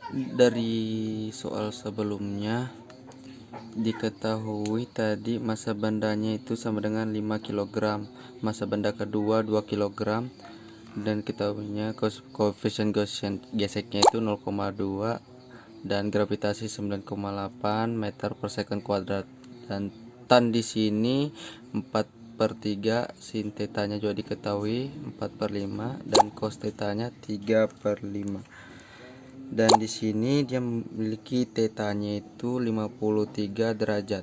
Dari soal sebelumnya diketahui tadi massa bandanya itu sama dengan 5 kg, massa benda kedua 2 kg, dan ketahuinya koefisien geseknya itu 0,2 dan gravitasi 9,8 meter per second kuadrat, dan tan di sini 4/3, sin tetanya juga diketahui 4/5, dan cos tetanya 3/5. Dan di sini dia memiliki tetanya itu 53 derajat.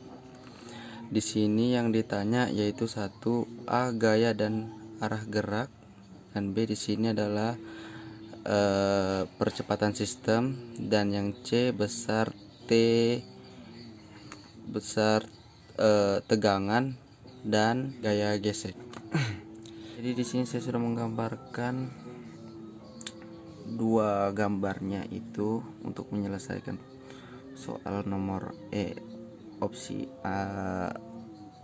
Di sini yang ditanya yaitu 1A gaya dan arah gerak, dan B di sini adalah percepatan sistem, dan yang C besar tegangan dan gaya gesek. Jadi di sini saya sudah menggambarkan dua gambarnya itu untuk menyelesaikan soal nomor opsi A.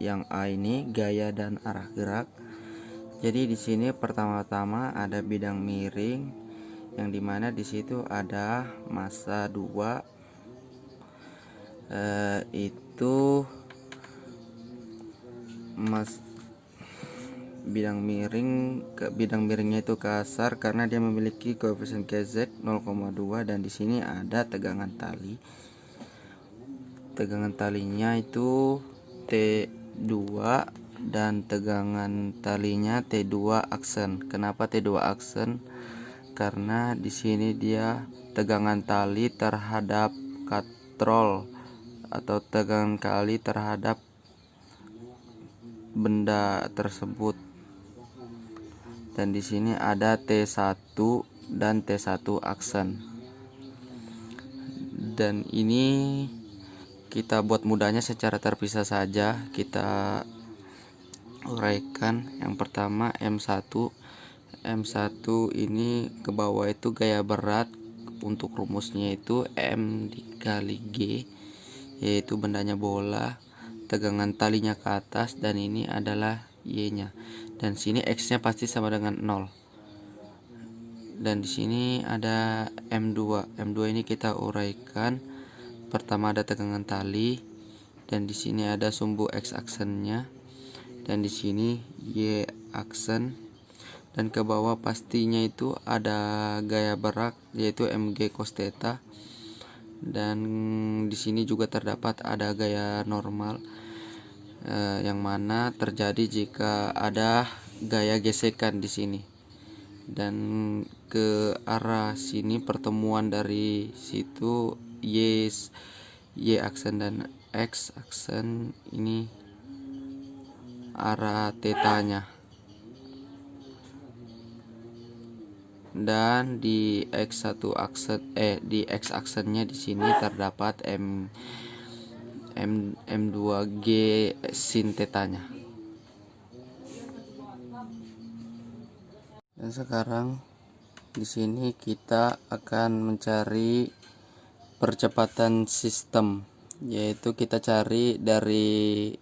Yang A ini gaya dan arah gerak. Jadi di sini pertama-tama ada bidang miring, yang dimana di situ ada massa 2, itu bidang miringnya itu kasar karena dia memiliki koefisien gesek 0,2, dan di sini ada tegangan tali. Tegangan talinya itu T2 dan tegangan talinya T2 aksen. Kenapa T2 aksen? Karena di sini dia tegangan tali terhadap katrol atau tegangan kali terhadap benda tersebut. Dan di sini ada T1 dan T1 aksen. Dan ini kita buat mudahnya secara terpisah saja, kita uraikan. Yang pertama M1 ini ke bawah itu gaya berat. Untuk rumusnya itu M dikali G, yaitu bendanya bola, tegangan talinya ke atas, dan ini adalah Y nya, dan sini X nya pasti sama dengan 0. Dan di sini ada M2 ini kita uraikan. Pertama ada tegangan tali, dan di sini ada sumbu X aksennya, dan di sini Y aksen, dan ke bawah pastinya itu ada gaya berat yaitu mg cos theta, dan di sini juga terdapat ada gaya normal, yang mana terjadi jika ada gaya gesekan di sini. Dan ke arah sini pertemuan dari situ Y aksen dan X aksen, ini arah tetanya. Dan di X1 aksen di X aksennya di sini terdapat M2G sin tetanya. Dan sekarang di sini kita akan mencari percepatan sistem, yaitu kita cari dari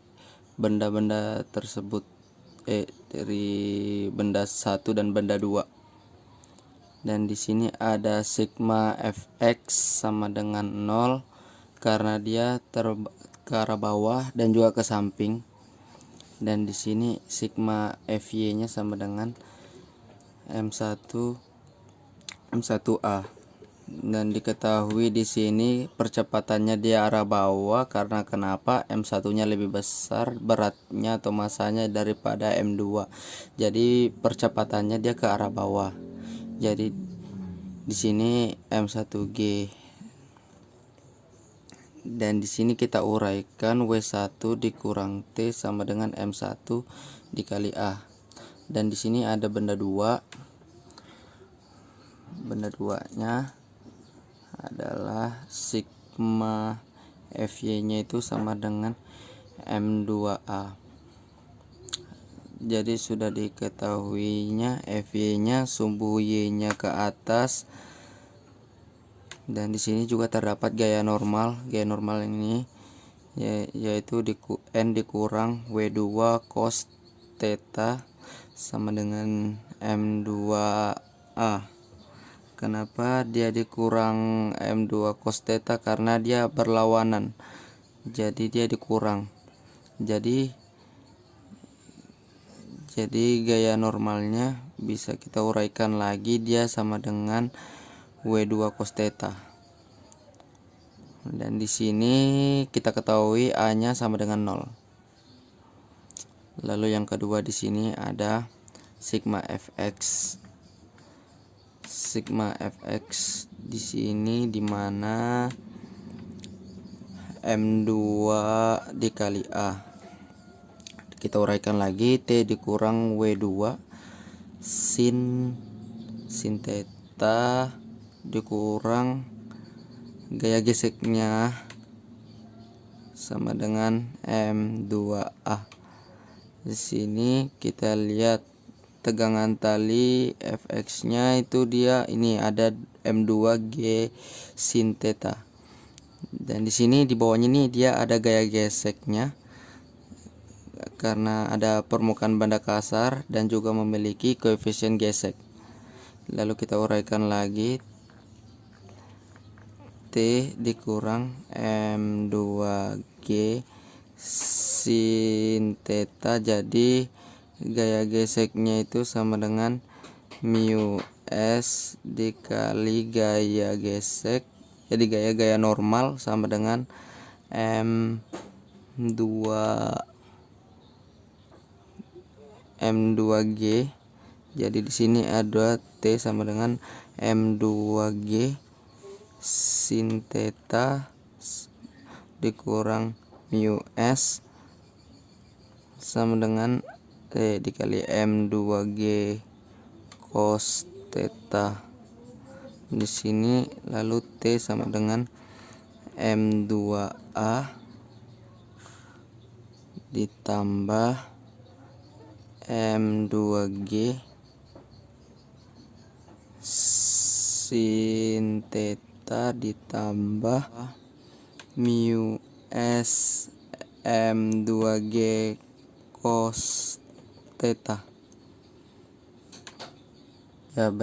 benda-benda tersebut, dari benda 1 dan benda 2. Dan di sini ada sigma fx sama dengan 0 karena dia ke arah bawah dan juga ke samping. Dan di sini sigma fy nya sama dengan M1A. Dan diketahui di sini percepatannya dia arah bawah karena kenapa? M1 nya lebih besar beratnya atau masanya daripada M2. Jadi percepatannya dia ke arah bawah. Jadi di sini M1G. Dan di sini kita uraikan W1 dikurang T sama dengan M1 dikali A. Dan di sini ada benda 2. Benda 2-nya adalah sigma Fy-nya itu sama dengan M2A. Jadi sudah diketahuinya Fy-nya sumbu Y-nya ke atas, dan di sini juga terdapat gaya normal. Gaya normal ini yaitu N dikurang W2 cos theta sama dengan M2A. Kenapa dia dikurang M2 cos theta? Karena dia berlawanan, jadi dia dikurang. Jadi gaya normalnya bisa kita uraikan lagi, dia sama dengan W2 cos theta. Dan di sini kita ketahui A-nya sama dengan 0. Lalu yang kedua di sini ada sigma fx. Sigma fx di sini dimana M2 dikali A. Kita uraikan lagi, T dikurang W2 sin theta dikurang gaya geseknya sama dengan M2A. Di sini kita lihat tegangan tali Fx-nya itu dia ini ada M2G sin theta. Dan di sini di bawahnya nih dia ada gaya geseknya karena ada permukaan banda kasar dan juga memiliki koefisien gesek. Lalu kita uraikan lagi, T dikurang M2G sin theta, jadi gaya geseknya itu sama dengan mu S dikali gaya gesek, jadi gaya normal sama dengan M2G. Jadi di sini ada T sama dengan M2G sin theta dikurang mu S sama dengan T dikali M2G cos theta. Di sini lalu T sama dengan M2A ditambah M2G sin theta ditambah mu S M2G cos theta. Ya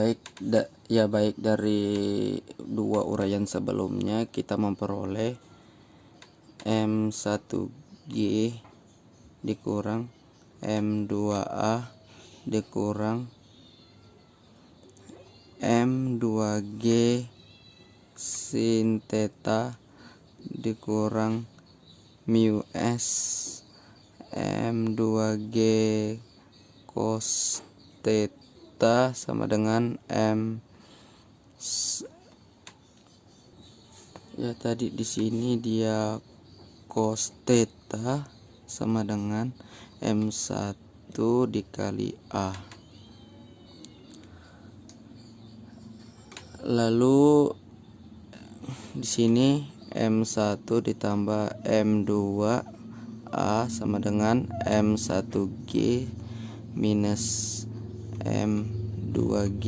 baik, dari dua uraian sebelumnya kita memperoleh M1G dikurang M2A dikurang M2G sin theta dikurang mu S M2G cos theta sama dengan tadi di sini dia cos theta sama dengan M1 dikali A. Lalu di sini M1 ditambah M2A sama dengan M1G minus M2G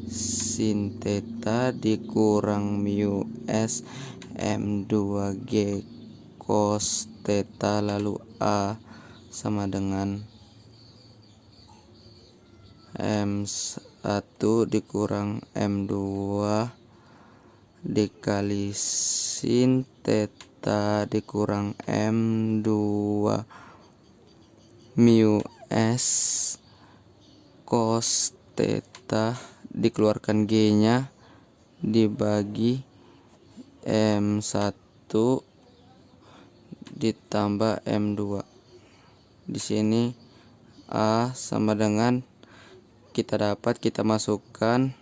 sin theta dikurang mu S M2G cos theta, lalu A sama dengan M1 dikurang M2 dikali sin theta dikurang M2 mu S cos theta, dikeluarkan G nya dibagi M1 ditambah M2. Di sini A sama dengan kita masukkan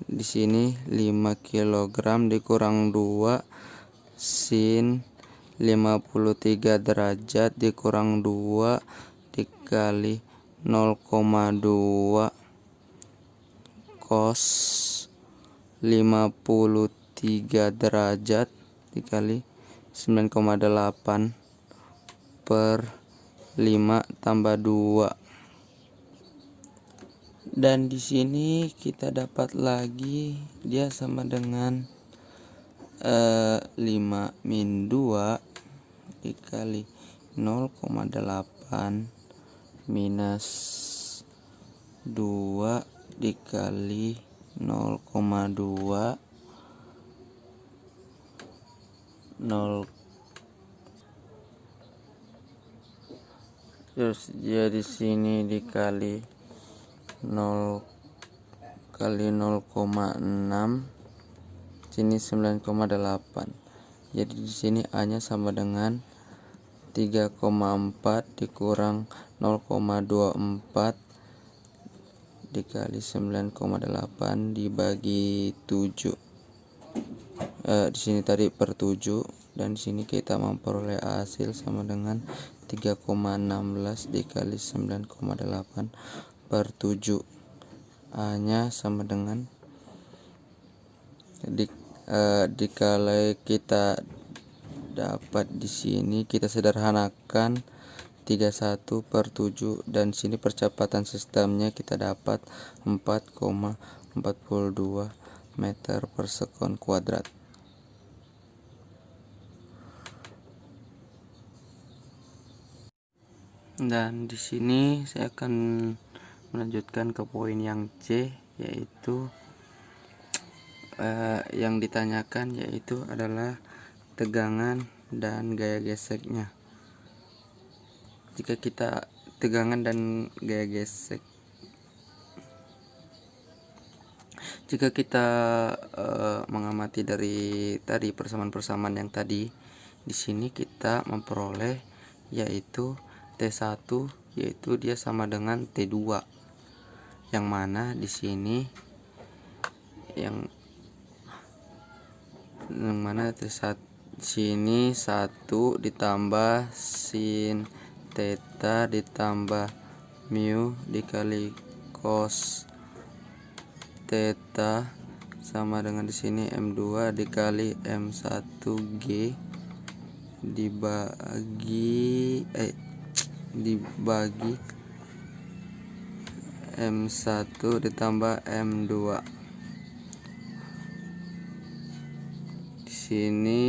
di sini 5 kg dikurang 2 sin 53 derajat dikurang 2 dikali 0,2 cos 53 derajat dikali 9,8 per 5 tambah 2. Dan di sini kita dapat lagi dia sama dengan 5 min 2 dikali 0,8 minus 2 dikali 0,2 0 terus dia di sini dikali 0 kali 0,6, sini 9,8. Jadi di sini A-nya sama dengan 3,4 dikurang 0,24 dikali 9,8 dibagi 7. Di sini tadi per 7, dan di sini kita memperoleh hasil sama dengan 3,16 dikali 9,8 per 7. A-nya sama dengan dikali kita dapat di sini, kita sederhanakan 31 per 7, dan sini percepatan sistemnya kita dapat 4,42 meter per sekon kuadrat. Dan di sini saya akan melanjutkan ke poin yang C, yaitu yang ditanyakan yaitu adalah tegangan dan gaya geseknya. Jika kita tegangan dan gaya gesek, jika kita mengamati dari tadi persamaan-persamaan yang tadi, di sini kita memperoleh yaitu T1, yaitu dia sama dengan T2, yang mana di sini yang mana T1 sini 1 ditambah sin theta ditambah mu dikali cos theta sama dengan di sini M2 dikali M1G dibagi M1 ditambah M2. Di sini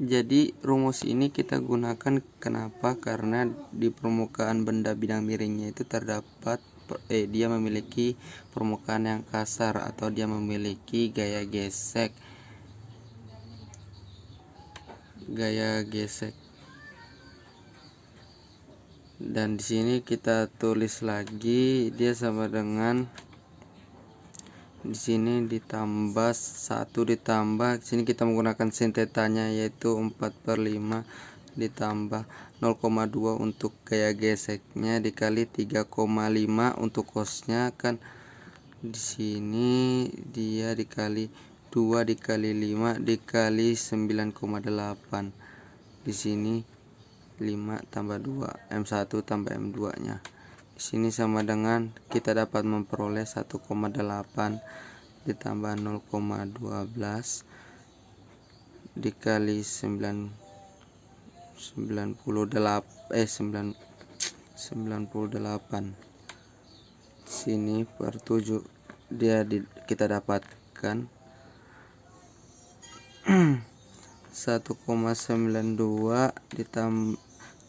jadi rumus ini kita gunakan kenapa? Karena di permukaan benda bidang miringnya itu terdapat dia memiliki permukaan yang kasar atau dia memiliki gaya gesek. Dan di sini kita tulis lagi dia sama dengan di sini ditambah 1 ditambah sini kita menggunakan sin tetanya yaitu 4/5 ditambah 0,2 untuk gaya geseknya dikali 3,5 untuk cosnya, kan di sini dia dikali 2 dikali 5 dikali 9,8. Di sini 5 tambah 2 M1 tambah M2 nya. Di sini sama dengan kita dapat memperoleh 1,8 ditambah 0,12 dikali 98. Sini per 7 dia kita dapatkan 1,92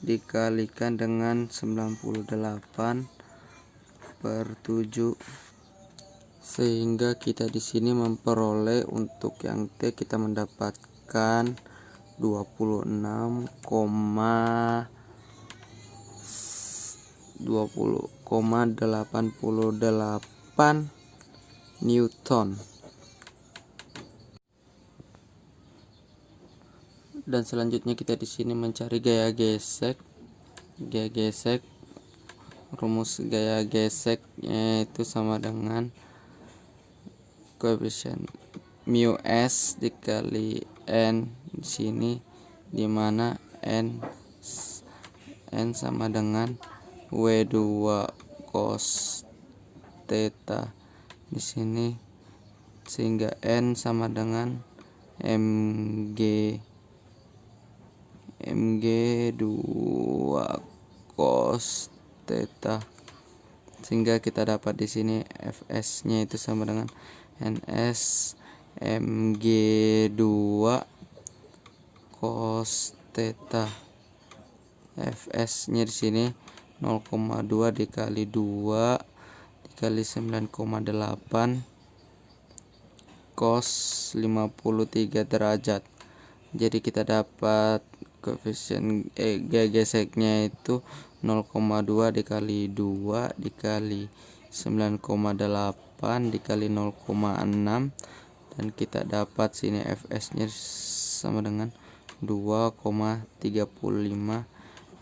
dikalikan dengan 98 per 7, sehingga kita di sini memperoleh untuk yang T kita mendapatkan 20,88 Newton. Dan selanjutnya kita di sini mencari gaya gesek. Rumus gaya geseknya itu sama dengan koefisien mu s dikali n di sini, dimana n sama dengan W2 cos theta di sini, sehingga n sama dengan mg 2 cos theta, sehingga kita dapat di sini Fs-nya itu sama dengan ns mg 2 cos theta. Fs-nya di sini 0,2 dikali 2 dikali 9,8 cos 53 derajat. Jadi kita dapat koefisien geseknya itu 0,2 dikali 2 dikali 9,8 dikali 0,6, dan kita dapat sini Fs nya sama dengan 2,35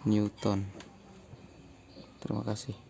Newton. Terima kasih.